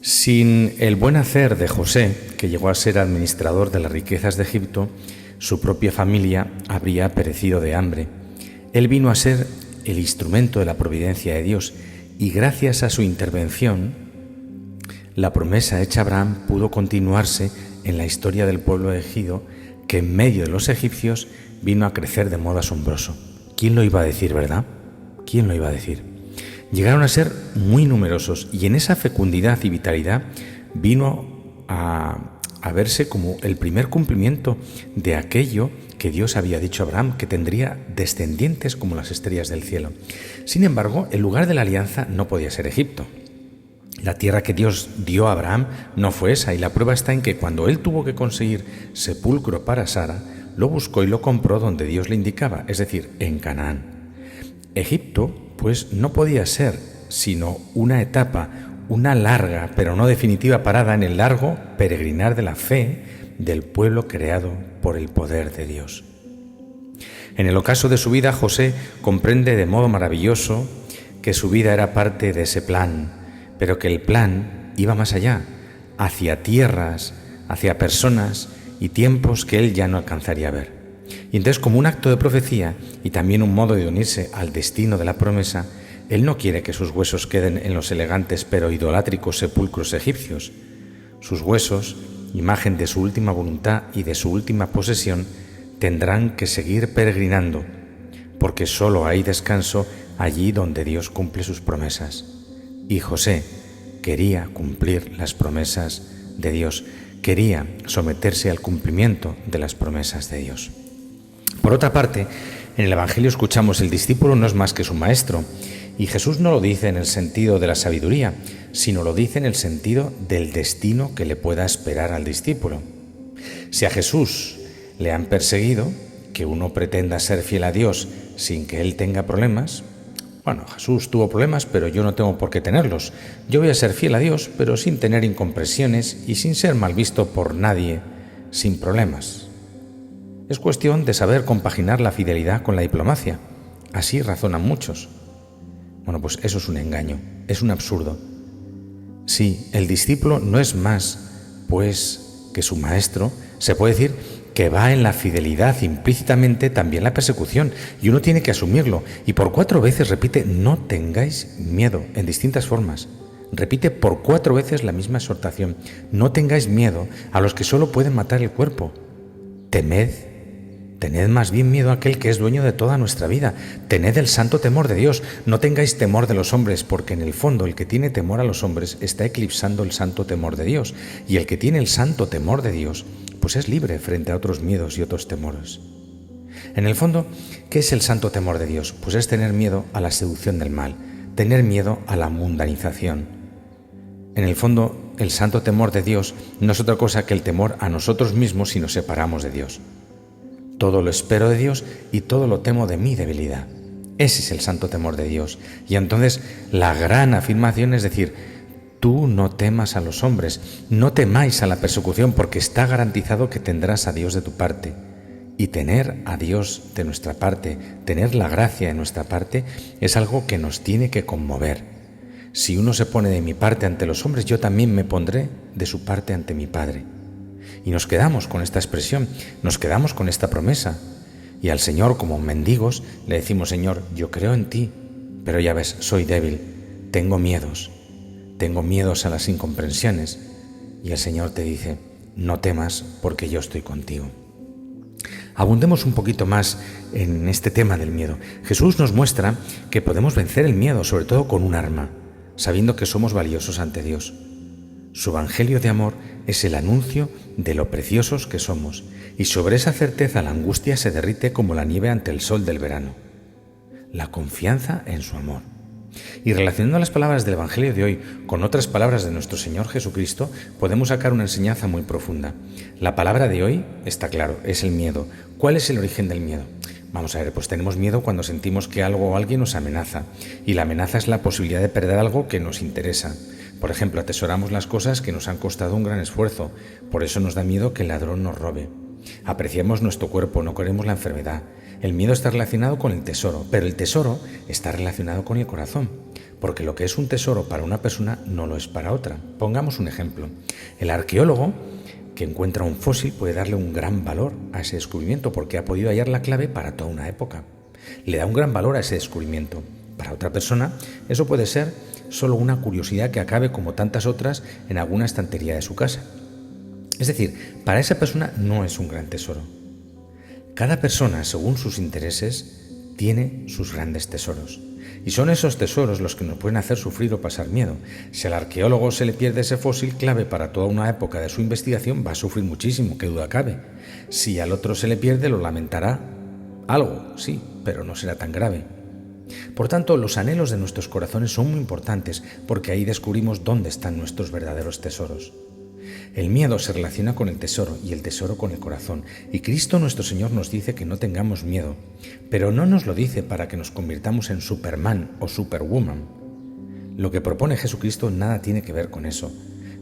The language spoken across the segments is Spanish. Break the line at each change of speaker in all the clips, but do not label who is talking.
Sin el buen hacer de José, que llegó a ser administrador de las riquezas de Egipto, su propia familia habría perecido de hambre. Él vino a ser el instrumento de la providencia de Dios y gracias a su intervención, la promesa hecha a Abraham pudo continuarse en la historia del pueblo elegido, que en medio de los egipcios vino a crecer de modo asombroso. ¿Quién lo iba a decir, verdad? ¿Quién lo iba a decir? Llegaron a ser muy numerosos y en esa fecundidad y vitalidad vino a verse como el primer cumplimiento de aquello que Dios había dicho a Abraham, que tendría descendientes como las estrellas del cielo. Sin embargo, el lugar de la alianza no podía ser Egipto. La tierra que Dios dio a Abraham no fue esa, y la prueba está en que cuando él tuvo que conseguir sepulcro para Sara, lo buscó y lo compró donde Dios le indicaba, es decir, en Canaán. Egipto, pues, no podía ser sino una etapa, una larga, pero no definitiva parada en el largo peregrinar de la fe del pueblo creado por el poder de Dios. En el ocaso de su vida, José comprende de modo maravilloso que su vida era parte de ese plan, pero que el plan iba más allá, hacia tierras, hacia personas y tiempos que él ya no alcanzaría a ver. Y entonces, como un acto de profecía y también un modo de unirse al destino de la promesa, él no quiere que sus huesos queden en los elegantes pero idolátricos sepulcros egipcios. Sus huesos, imagen de su última voluntad y de su última posesión, tendrán que seguir peregrinando, porque solo hay descanso allí donde Dios cumple sus promesas. Y José quería cumplir las promesas de Dios, quería someterse al cumplimiento de las promesas de Dios. Por otra parte, en el Evangelio escuchamos: el discípulo no es más que su maestro, y Jesús no lo dice en el sentido de la sabiduría, sino lo dice en el sentido del destino que le pueda esperar al discípulo. Si a Jesús le han perseguido, que uno pretenda ser fiel a Dios sin que él tenga problemas, bueno, Jesús tuvo problemas, pero yo no tengo por qué tenerlos. Yo voy a ser fiel a Dios, pero sin tener incomprensiones y sin ser mal visto por nadie, sin problemas. Es cuestión de saber compaginar la fidelidad con la diplomacia. Así razonan muchos. Bueno, pues eso es un engaño, es un absurdo. Sí, el discípulo no es más, pues, que su maestro. Se puede decir que va en la fidelidad implícitamente también la persecución, y uno tiene que asumirlo. Y por 4 veces repite: no tengáis miedo, en distintas formas. Repite por 4 veces la misma exhortación: no tengáis miedo a los que solo pueden matar el cuerpo. Tened más bien miedo a aquel que es dueño de toda nuestra vida. Tened el santo temor de Dios. No tengáis temor de los hombres, porque en el fondo el que tiene temor a los hombres está eclipsando el santo temor de Dios. Y el que tiene el santo temor de Dios, pues es libre frente a otros miedos y otros temores. En el fondo, ¿qué es el santo temor de Dios? Pues es tener miedo a la seducción del mal, tener miedo a la mundanización. En el fondo, el santo temor de Dios no es otra cosa que el temor a nosotros mismos si nos separamos de Dios. Todo lo espero de Dios y todo lo temo de mi debilidad. Ese es el santo temor de Dios. Y entonces la gran afirmación es decir: tú no temas a los hombres, no temáis a la persecución, porque está garantizado que tendrás a Dios de tu parte. Y tener a Dios de nuestra parte, tener la gracia de nuestra parte, es algo que nos tiene que conmover. Si uno se pone de mi parte ante los hombres, yo también me pondré de su parte ante mi Padre. Y nos quedamos con esta expresión, nos quedamos con esta promesa. Y al Señor, como mendigos, le decimos: Señor, yo creo en ti, pero ya ves, soy débil, tengo miedos a las incomprensiones. Y el Señor te dice: no temas, porque yo estoy contigo. Abundemos un poquito más en este tema del miedo. Jesús nos muestra que podemos vencer el miedo, sobre todo con un arma, sabiendo que somos valiosos ante Dios. Su evangelio de amor es el anuncio de lo preciosos que somos, y sobre esa certeza la angustia se derrite como la nieve ante el sol del verano. La confianza en su amor. Y relacionando las palabras del evangelio de hoy con otras palabras de nuestro Señor Jesucristo, podemos sacar una enseñanza muy profunda. La palabra de hoy, está claro, es el miedo. ¿Cuál es el origen del miedo? Vamos a ver, pues tenemos miedo cuando sentimos que algo o alguien nos amenaza, y la amenaza es la posibilidad de perder algo que nos interesa. Por ejemplo, atesoramos las cosas que nos han costado un gran esfuerzo, por eso nos da miedo que el ladrón nos robe. Apreciamos nuestro cuerpo, no queremos la enfermedad. El miedo está relacionado con el tesoro, pero el tesoro está relacionado con el corazón, porque lo que es un tesoro para una persona no lo es para otra. Pongamos un ejemplo. El arqueólogo que encuentra un fósil puede darle un gran valor a ese descubrimiento porque ha podido hallar la clave para toda una época. Le da un gran valor a ese descubrimiento. Para otra persona, eso puede ser solo una curiosidad que acabe, como tantas otras, en alguna estantería de su casa. Es decir, para esa persona no es un gran tesoro. Cada persona, según sus intereses, tiene sus grandes tesoros. Y son esos tesoros los que nos pueden hacer sufrir o pasar miedo. Si al arqueólogo se le pierde ese fósil clave para toda una época de su investigación, va a sufrir muchísimo, qué duda cabe. Si al otro se le pierde, lo lamentará algo, sí, pero no será tan grave. Por tanto, los anhelos de nuestros corazones son muy importantes porque ahí descubrimos dónde están nuestros verdaderos tesoros. El miedo se relaciona con el tesoro y el tesoro con el corazón. Y Cristo nuestro Señor nos dice que no tengamos miedo, pero no nos lo dice para que nos convirtamos en Superman o Superwoman. Lo que propone Jesucristo nada tiene que ver con eso.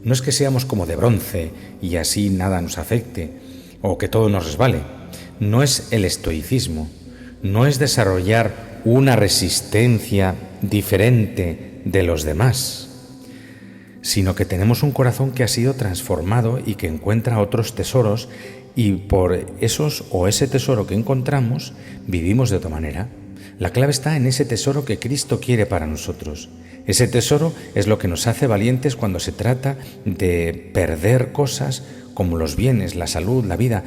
No es que seamos como de bronce y así nada nos afecte o que todo nos resbale. No es el estoicismo, no es desarrollar una resistencia diferente de los demás, sino que tenemos un corazón que ha sido transformado y que encuentra otros tesoros y por esos o ese tesoro que encontramos vivimos de otra manera. La clave está en ese tesoro que Cristo quiere para nosotros. Ese tesoro es lo que nos hace valientes cuando se trata de perder cosas como los bienes, la salud, la vida.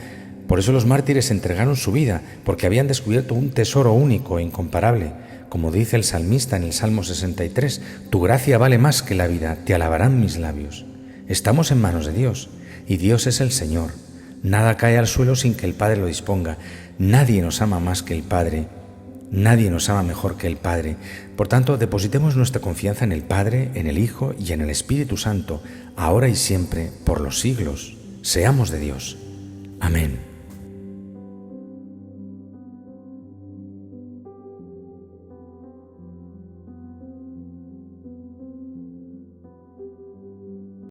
Por eso los mártires entregaron su vida, porque habían descubierto un tesoro único e incomparable. Como dice el salmista en el Salmo 63, tu gracia vale más que la vida, te alabarán mis labios. Estamos en manos de Dios, y Dios es el Señor. Nada cae al suelo sin que el Padre lo disponga. Nadie nos ama más que el Padre. Nadie nos ama mejor que el Padre. Por tanto, depositemos nuestra confianza en el Padre, en el Hijo y en el Espíritu Santo, ahora y siempre, por los siglos. Seamos de Dios. Amén.